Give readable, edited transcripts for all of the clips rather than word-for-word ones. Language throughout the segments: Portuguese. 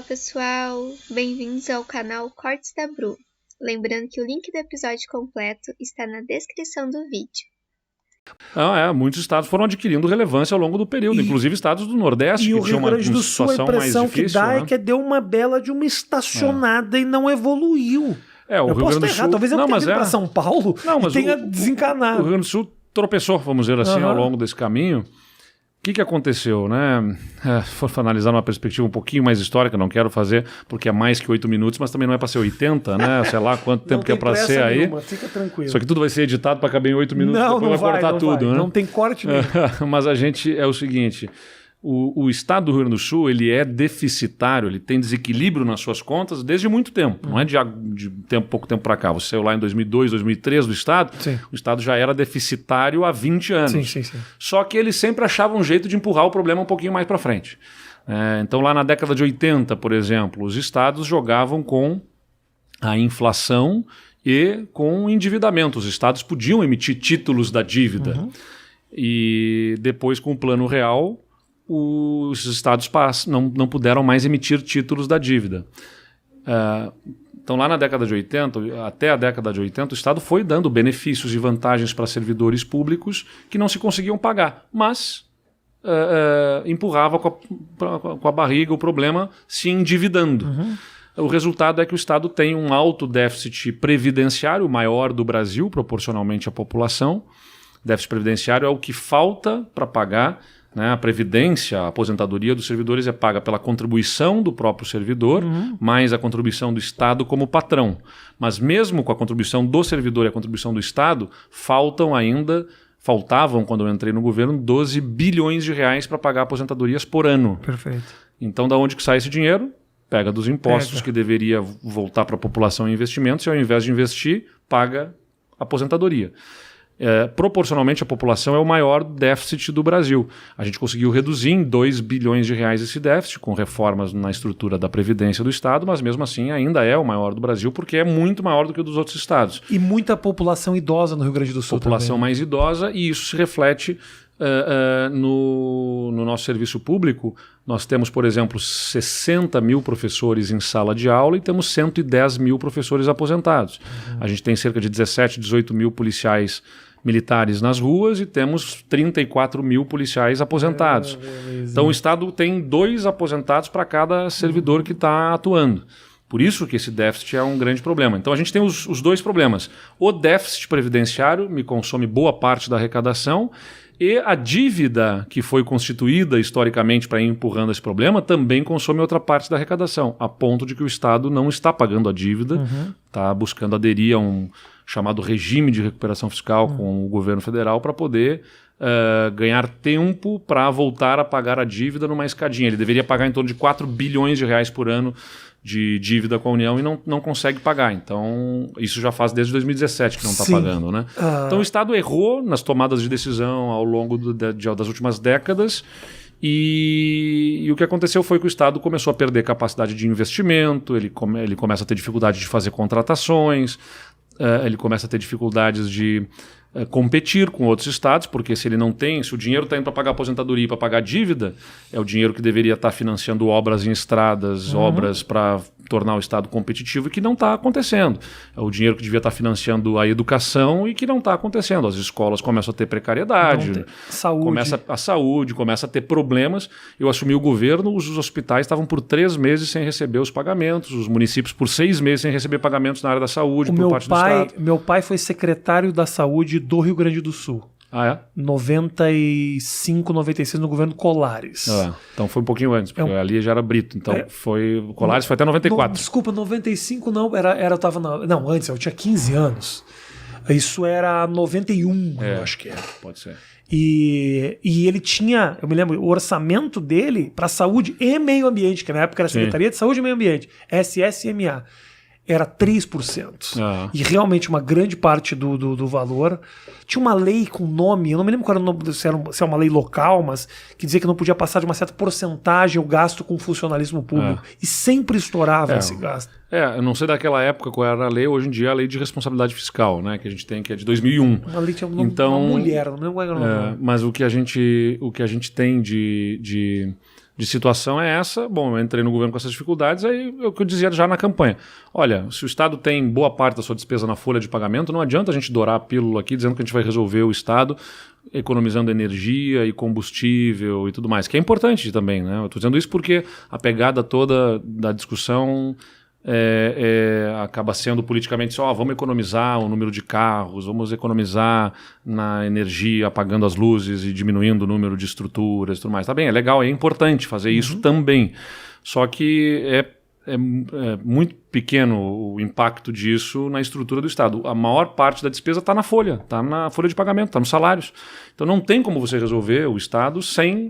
Fala pessoal, bem-vindos ao canal Cortes da Bru. Lembrando que o link do episódio completo está na descrição do vídeo. Muitos estados foram adquirindo relevância ao longo do período, inclusive estados do Nordeste, que tinham uma situação mais difícil. A impressão que dá é que deu uma bela de uma estacionada e não evoluiu. Eu posso estar errado, talvez eu tenha vindo para São Paulo e tenha desencanado. O Rio Grande do Sul tropeçou, vamos dizer assim, ao longo desse caminho. O que aconteceu, né? For analisar numa perspectiva um pouquinho mais histórica, não quero fazer porque é mais que 8 minutos, mas também não é para ser 80, né? Sei lá quanto tempo que é para ser aí. Fica tranquilo. Só que tudo vai ser editado para caber em 8 minutos, depois vai cortar tudo, né? Não tem corte nenhum. Mas a gente, é o seguinte... O estado do Rio Grande do Sul, ele é deficitário, ele tem desequilíbrio nas suas contas desde muito tempo, não é de pouco tempo para cá. Você saiu lá em 2002, 2003 do estado, sim. O estado já era deficitário há 20 anos. Sim. Só que ele sempre achava um jeito de empurrar o problema um pouquinho mais para frente. Então lá na década de 80, por exemplo, os estados jogavam com a inflação e com o endividamento. Os estados podiam emitir títulos da dívida. E depois, com o Plano Real, os estados não puderam mais emitir títulos da dívida. Então, lá na década de 80, até a década de 80, o Estado foi dando benefícios e vantagens para servidores públicos que não se conseguiam pagar, mas empurrava com a barriga o problema se endividando. O resultado é que o Estado tem um alto déficit previdenciário, o maior do Brasil, proporcionalmente à população. Déficit previdenciário é o que falta para pagar. A previdência, a aposentadoria dos servidores é paga pela contribuição do próprio servidor, mais a contribuição do Estado como patrão. Mas mesmo com a contribuição do servidor e a contribuição do Estado, faltavam, quando eu entrei no governo, 12 bilhões de reais para pagar aposentadorias por ano. Perfeito. Então, da onde que sai esse dinheiro? Pega dos impostos que deveria voltar para a população em investimentos e, ao invés de investir, paga aposentadoria. Proporcionalmente, a população é o maior déficit do Brasil. A gente conseguiu reduzir em 2 bilhões de reais esse déficit, com reformas na estrutura da Previdência do Estado, mas mesmo assim ainda é o maior do Brasil, porque é muito maior do que o dos outros estados. E muita população idosa no Rio Grande do Sul população também. Mais idosa, e isso se reflete no nosso serviço público. Nós temos, por exemplo, 60 mil professores em sala de aula e temos 110 mil professores aposentados. A gente tem cerca de 17, 18 mil policiais militares nas ruas e temos 34 mil policiais aposentados. Então o Estado tem 2 aposentados para cada servidor que está atuando. Por isso que esse déficit é um grande problema. Então a gente tem os 2 problemas. O déficit previdenciário me consome boa parte da arrecadação e a dívida que foi constituída historicamente para ir empurrando esse problema também consome outra parte da arrecadação, a ponto de que o Estado não está pagando a dívida, está buscando aderir a um chamado regime de recuperação fiscal com o governo federal para poder ganhar tempo para voltar a pagar a dívida numa escadinha. Ele deveria pagar em torno de 4 bilhões de reais por ano de dívida com a União e não consegue pagar. Então, isso já faz desde 2017 que não está pagando, né? Então, o Estado errou nas tomadas de decisão ao longo das últimas décadas e o que aconteceu foi que o Estado começou a perder capacidade de investimento, ele começa a ter dificuldade de fazer contratações, ele começa a ter dificuldades de competir com outros estados, porque se o dinheiro está indo para pagar aposentadoria e para pagar dívida, é o dinheiro que deveria estar financiando obras em estradas, obras para tornar o estado competitivo e que não está acontecendo. É o dinheiro que devia estar financiando a educação e que não está acontecendo. As escolas começam a ter precariedade, saúde começa a ter problemas. Eu assumi o governo, os hospitais estavam por 3 meses sem receber os pagamentos, os municípios por 6 meses sem receber pagamentos na área da saúde por parte do Estado. Meu pai foi secretário da saúde do Rio Grande do Sul. 95, 96 no governo Colares. Então foi um pouquinho antes, porque ali já era Brito. Então o Colares foi até 94. Desculpa, 95 não, eu tava não, antes, eu tinha 15 anos. Isso era 91, eu acho que era. Pode ser. E ele tinha, eu me lembro, o orçamento dele para saúde e meio ambiente, que na época era Secretaria de Saúde e Meio Ambiente, SSMA. Era 3%. E realmente uma grande parte do valor. Tinha uma lei com nome, eu não me lembro qual era o nome, se é uma lei local, mas que dizia que não podia passar de uma certa porcentagem o gasto com funcionalismo público. E sempre estourava esse gasto. Eu não sei daquela época qual era a lei, hoje em dia é a lei de responsabilidade fiscal, né, que a gente tem, que é de 2001. Uma lei tinha uma mulher, não lembro qual era o nome. Mas o que a gente tem de de situação é essa. Bom, eu entrei no governo com essas dificuldades, aí é o que eu dizia já na campanha. Olha, se o Estado tem boa parte da sua despesa na folha de pagamento, não adianta a gente dourar a pílula aqui dizendo que a gente vai resolver o Estado economizando energia e combustível e tudo mais, que é importante também, né? Eu estou dizendo isso porque a pegada toda da discussão acaba sendo politicamente só, vamos economizar o número de carros, vamos economizar na energia, apagando as luzes e diminuindo o número de estruturas e tudo mais. Tá bem, é legal, é importante fazer isso também, só que é muito pequeno o impacto disso na estrutura do Estado. A maior parte da despesa está na folha de pagamento, está nos salários. Então não tem como você resolver o Estado sem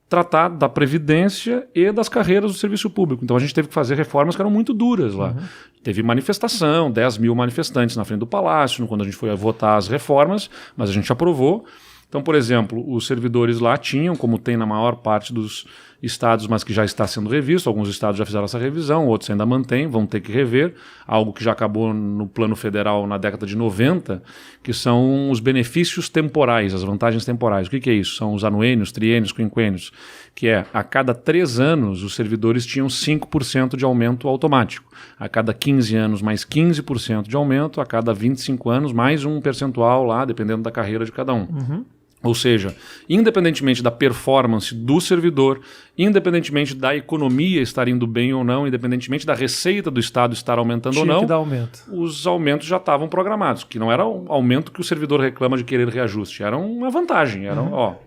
tratar da previdência e das carreiras do serviço público. Então a gente teve que fazer reformas que eram muito duras lá. Teve manifestação, 10 mil manifestantes na frente do Palácio, quando a gente foi votar as reformas, mas a gente aprovou. Então, por exemplo, os servidores lá tinham, como tem na maior parte dos estados, mas que já está sendo revisto, alguns estados já fizeram essa revisão, outros ainda mantêm, vão ter que rever, algo que já acabou no plano federal na década de 90, que são os benefícios temporais, as vantagens temporais. O que é isso? São os anuênios, triênios, quinquênios, que a cada 3 anos os servidores tinham 5% de aumento automático, a cada 15 anos mais 15% de aumento, a cada 25 anos mais um percentual lá, dependendo da carreira de cada um. Ou seja, independentemente da performance do servidor, independentemente da economia estar indo bem ou não, independentemente da receita do Estado estar aumentando ou não, que dar aumento. Os aumentos já estavam programados, que não era um aumento que o servidor reclama de querer reajuste, era uma vantagem. Era,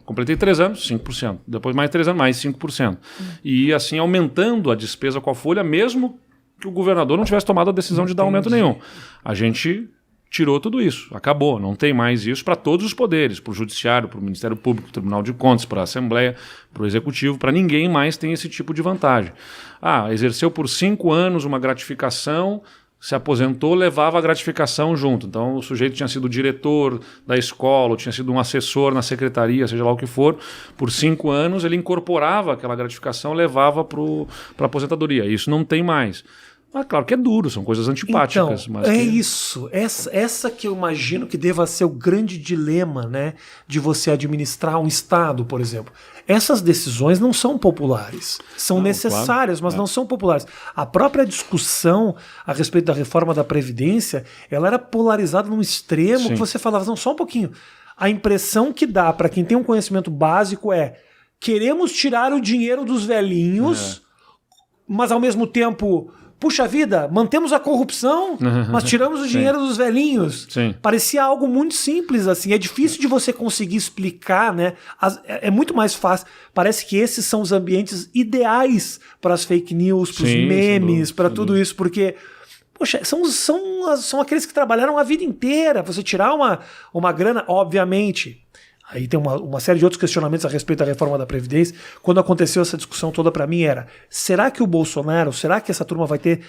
completei 3 anos, 5%, depois mais 3 anos, mais 5%. E assim aumentando a despesa com a folha, mesmo que o governador não tivesse tomado a decisão de dar aumento nenhum. A gente tirou tudo isso, acabou, não tem mais isso para todos os poderes, para o Judiciário, para o Ministério Público, para o Tribunal de Contas, para a Assembleia, para o Executivo, para ninguém mais tem esse tipo de vantagem. Exerceu por 5 anos uma gratificação, se aposentou, levava a gratificação junto. Então o sujeito tinha sido diretor da escola, ou tinha sido um assessor na secretaria, seja lá o que for, por 5 anos ele incorporava aquela gratificação, levava para a aposentadoria. Isso não tem mais. Mas claro que é duro, são coisas antipáticas. Então, mas isso. Essa que eu imagino que deva ser o grande dilema, né, de você administrar um Estado, por exemplo. Essas decisões não são populares. São necessárias, claro, mas não são populares. A própria discussão a respeito da reforma da Previdência, ela era polarizada num extremo que você falava, não, só um pouquinho. A impressão que dá para quem tem um conhecimento básico queremos tirar o dinheiro dos velhinhos, mas ao mesmo tempo... Puxa vida, mantemos a corrupção, mas tiramos o dinheiro dos velhinhos. Sim. Parecia algo muito simples, assim. É difícil de você conseguir explicar, né? É muito mais fácil. Parece que esses são os ambientes ideais para as fake news, para os memes, para tudo isso, porque... Poxa, são aqueles que trabalharam a vida inteira. Você tirar uma grana, obviamente... Aí tem uma série de outros questionamentos a respeito da reforma da Previdência. Quando aconteceu essa discussão toda, para mim será que o Bolsonaro, será que essa turma vai ter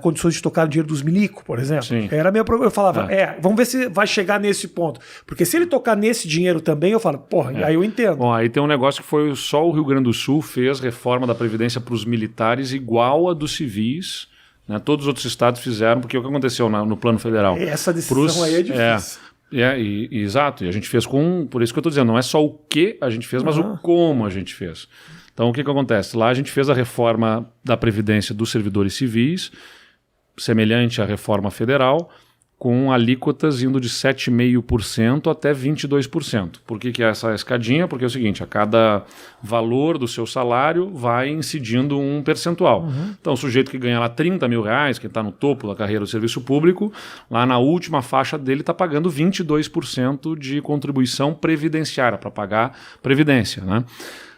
condições de tocar o dinheiro dos milico, por exemplo? Sim. Era minha eu falava, vamos ver se vai chegar nesse ponto. Porque se ele tocar nesse dinheiro também, eu falo, aí eu entendo. Bom, aí tem um negócio que foi só o Rio Grande do Sul fez reforma da Previdência para os militares igual a dos civis, né? Todos os outros estados fizeram, porque o que aconteceu no plano federal? Essa decisão aí é difícil. Exato, e a gente fez por isso que eu estou dizendo, não é só o que a gente fez, mas o como a gente fez. Então o que acontece? Lá a gente fez a reforma da Previdência dos servidores civis, semelhante à reforma federal, com alíquotas indo de 7,5% até 22%. Por que é essa escadinha? Porque é o seguinte, a cada valor do seu salário vai incidindo um percentual. Então o sujeito que ganha lá 30 mil reais, que está no topo da carreira do serviço público, lá na última faixa dele está pagando 22% de contribuição previdenciária para pagar previdência, né?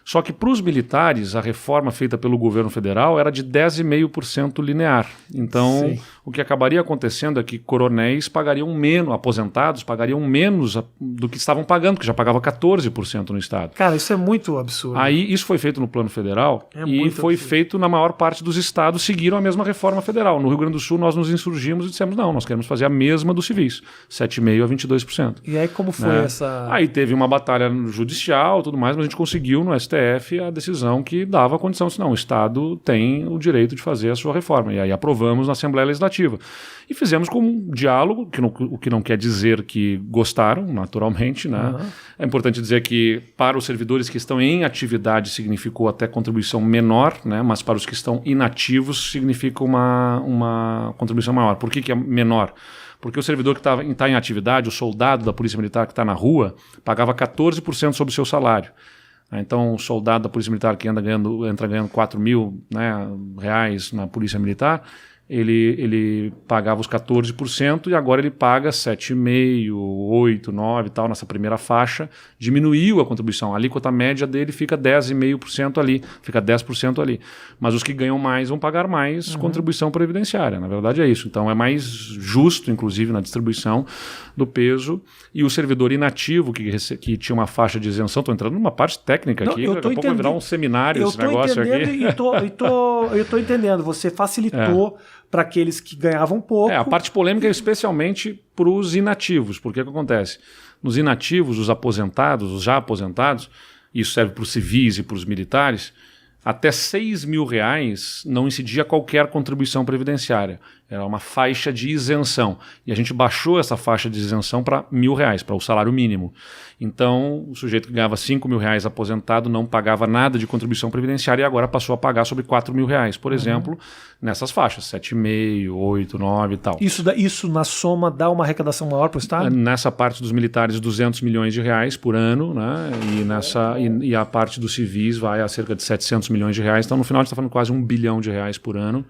Só que para os militares, a reforma feita pelo governo federal era de 10,5% linear. Então, o que acabaria acontecendo é que coronéis pagariam menos, aposentados pagariam menos do que estavam pagando, que já pagava 14% no Estado. Cara, isso é muito absurdo. Aí, isso foi feito no plano federal e foi feito na maior parte dos estados, seguiram a mesma reforma federal. No Rio Grande do Sul, nós nos insurgimos e dissemos, não, nós queremos fazer a mesma dos civis, 7,5% a 22%. E aí, como foi essa... Aí teve uma batalha judicial e tudo mais, mas a gente conseguiu no STF a decisão que dava a condição, senão o Estado tem o direito de fazer a sua reforma. E aí aprovamos na Assembleia Legislativa. alternativa. E fizemos com um diálogo, o que não quer dizer que gostaram, naturalmente, né? É importante dizer que para os servidores que estão em atividade significou até contribuição menor, né? Mas para os que estão inativos significa uma contribuição maior. Por que é menor? Porque o servidor que está em atividade, o soldado da Polícia Militar que está na rua, pagava 14% sobre o seu salário. Então, o soldado da Polícia Militar que entra ganhando 4 mil, né, reais na Polícia Militar, ele pagava os 14% e agora ele paga 7,5%, 8%, 9% e tal, nessa primeira faixa. Diminuiu a contribuição. A alíquota média dele fica 10,5% ali, fica 10% ali. Mas os que ganham mais vão pagar mais contribuição previdenciária. Na verdade é isso. Então é mais justo, inclusive, na distribuição do peso. E o servidor inativo, que tinha uma faixa de isenção, estou entrando numa parte técnica aqui, daqui a pouco vai virar um seminário esse negócio aqui. Eu estou entendendo. Você facilitou para aqueles que ganhavam pouco. A parte polêmica é especialmente para os inativos, porque o que acontece? Nos inativos, os aposentados, os já aposentados, isso serve para os civis e para os militares, até 6 mil reais não incidia qualquer contribuição previdenciária. Era uma faixa de isenção. E a gente baixou essa faixa de isenção para R$1.000, para o salário mínimo. Então, o sujeito que ganhava R$5.000 aposentado não pagava nada de contribuição previdenciária e agora passou a pagar sobre R$4.000, por exemplo, nessas faixas, 7,5, 8, 9 e tal. Isso na soma dá uma arrecadação maior para o Estado? Nessa parte dos militares, R$200 milhões por ano, né? E a parte dos civis vai a cerca de R$700 milhões. Então, no final, a gente está falando quase R$1 bilhão por ano.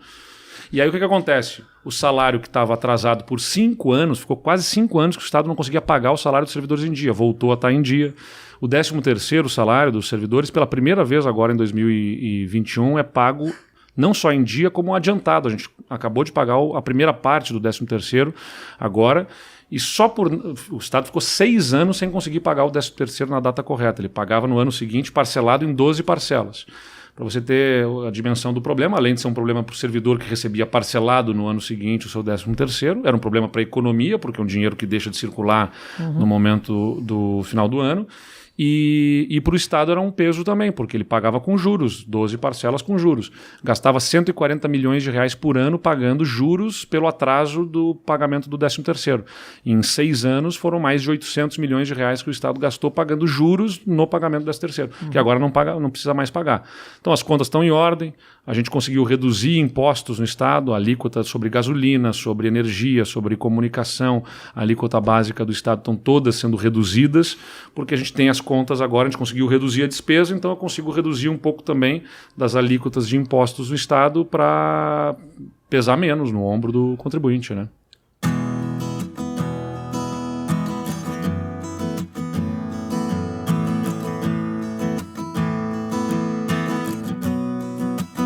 E aí o que acontece? O salário que estava atrasado por 5 anos, ficou quase 5 anos que o Estado não conseguia pagar o salário dos servidores em dia, voltou a estar em dia. O 13º salário dos servidores, pela primeira vez agora em 2021, é pago não só em dia, como adiantado. A gente acabou de pagar a primeira parte do 13º agora, e o Estado ficou 6 anos sem conseguir pagar o 13º na data correta. Ele pagava no ano seguinte parcelado em 12 parcelas. Para você ter a dimensão do problema, além de ser um problema para o servidor que recebia parcelado no ano seguinte o seu 13º, era um problema para a economia, porque é um dinheiro que deixa de circular no momento do final do ano, e para o Estado era um peso também, porque ele pagava com juros, 12 parcelas com juros. Gastava R$140 milhões por ano pagando juros pelo atraso do pagamento do 13º. Em 6 anos foram mais de R$800 milhões que o Estado gastou pagando juros no pagamento do 13º, que agora não precisa mais pagar. Então as contas estão em ordem, a gente conseguiu reduzir impostos no Estado, a alíquota sobre gasolina, sobre energia, sobre comunicação, a alíquota básica do Estado estão todas sendo reduzidas, porque a gente tem as contas agora, a gente conseguiu reduzir a despesa, então eu consigo reduzir um pouco também das alíquotas de impostos do Estado para pesar menos no ombro do contribuinte, né?